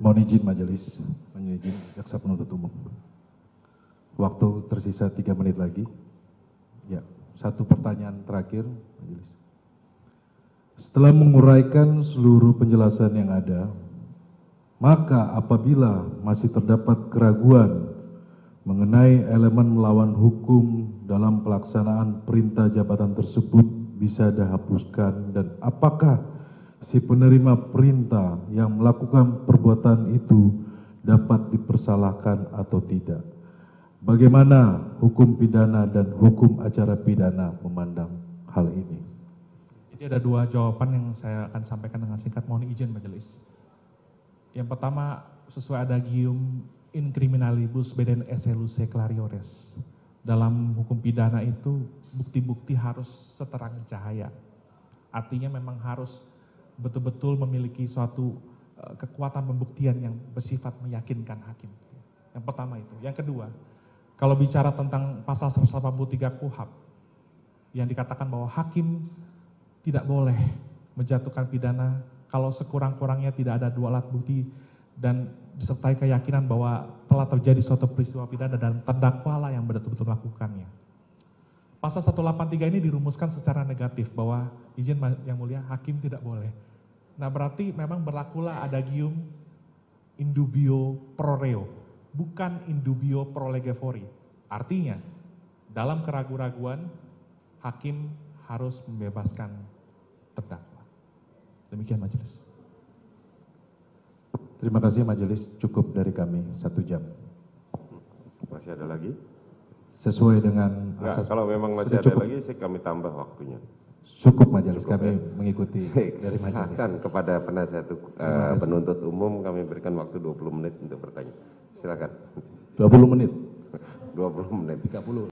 Mohon izin majelis, izin jaksa penuntut umum. Waktu tersisa 3 menit lagi. Ya, satu pertanyaan terakhir, majelis. Setelah menguraikan seluruh penjelasan yang ada, maka apabila masih terdapat keraguan mengenai elemen melawan hukum dalam pelaksanaan perintah jabatan tersebut bisa dihapuskan, dan apakah si penerima perintah yang melakukan perbuatan itu dapat dipersalahkan atau tidak. Bagaimana hukum pidana dan hukum acara pidana memandang hal ini? Jadi ada 2 jawaban yang saya akan sampaikan dengan singkat, mohon izin majelis. Yang pertama, sesuai adagium in criminalibus beden esse luce clariores. Dalam hukum pidana itu bukti-bukti harus seterang cahaya. Artinya memang harus betul-betul memiliki suatu kekuatan pembuktian yang bersifat meyakinkan hakim. Yang pertama itu. Yang kedua, kalau bicara tentang pasal 183 KUHP yang dikatakan bahwa hakim tidak boleh menjatuhkan pidana kalau sekurang-kurangnya tidak ada 2 alat bukti dan disertai keyakinan bahwa telah terjadi suatu peristiwa pidana dan terdakwalah yang betul-betul melakukannya. Pasal 183 ini dirumuskan secara negatif bahwa izin yang mulia hakim tidak boleh. Nah berarti memang berlakulah adagium in dubio pro reo, bukan in dubio pro lege fori. Artinya dalam keraguan-raguan hakim harus membebaskan terdakwa. Demikian majelis. Terima kasih majelis, cukup dari kami 1 jam. Masih ada lagi? Sesuai dengan asas. Kalau memang masih ada lagi, kami tambah waktunya. Cukup majelis, kami mengikuti dari majelis. Silakan kepada penasihat penuntut umum, kami berikan waktu 20 menit untuk bertanya. Silakan. 20 menit? 20 menit. 30.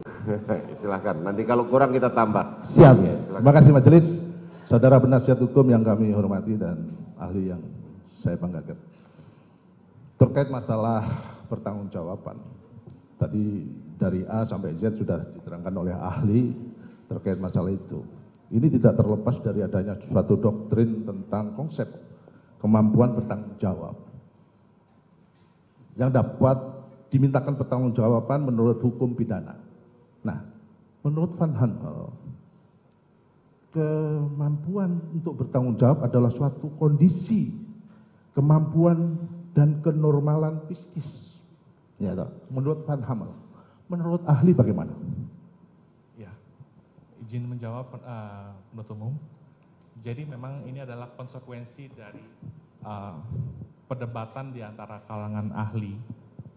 Silakan, nanti kalau kurang kita tambah. Siap ya. Terima kasih majelis, saudara penasihat hukum yang kami hormati dan ahli yang saya banggakan. Terkait masalah pertanggungjawaban, tadi dari A sampai Z sudah diterangkan oleh ahli terkait masalah itu. Ini tidak terlepas dari adanya suatu doktrin tentang konsep kemampuan bertanggung jawab yang dapat dimintakan pertanggungjawaban menurut hukum pidana. Nah, menurut Van Hanel, kemampuan untuk bertanggung jawab adalah suatu kondisi kemampuan dan kenormalan psikis. Ya, menurut Van Hanel. Menurut ahli bagaimana? Ya, izin menjawab penuntut umum. Jadi memang ini adalah konsekuensi dari perdebatan di antara kalangan ahli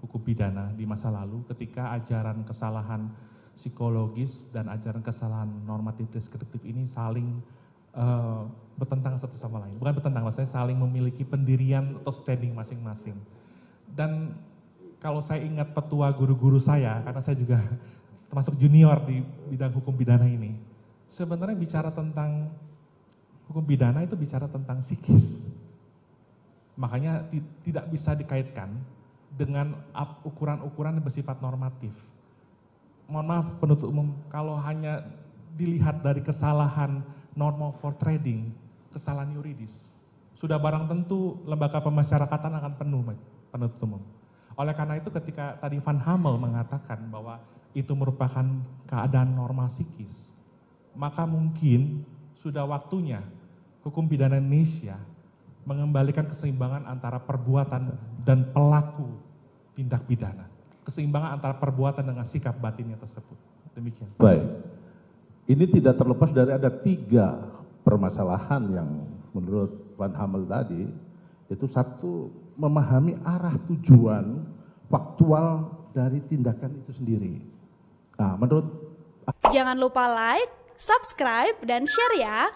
hukum pidana di masa lalu ketika ajaran kesalahan psikologis dan ajaran kesalahan normatif deskriptif ini saling bertentang satu sama lain. Bukan bertentang, maksudnya saling memiliki pendirian atau standing masing-masing. Dan kalau saya ingat petua guru-guru saya, karena saya juga termasuk junior di bidang hukum pidana ini, sebenarnya bicara tentang hukum pidana itu bicara tentang psikis. Makanya tidak bisa dikaitkan dengan ukuran-ukuran yang bersifat normatif. Mohon maaf penuntut umum, kalau hanya dilihat dari kesalahan normal for trading, kesalahan yuridis, sudah barang tentu lembaga pemasyarakatan akan penuh penuntut umum. Oleh karena itu ketika tadi Van Hamel mengatakan bahwa itu merupakan keadaan normal psikis, maka mungkin sudah waktunya hukum pidana Indonesia mengembalikan keseimbangan antara perbuatan dan pelaku tindak pidana. Keseimbangan antara perbuatan dengan sikap batinnya tersebut. Demikian. Baik. Ini tidak terlepas dari ada 3 permasalahan yang menurut Van Hamel tadi, itu satu, memahami arah tujuan faktual dari tindakan itu sendiri. Nah, menurut Jangan lupa like, subscribe, dan share ya.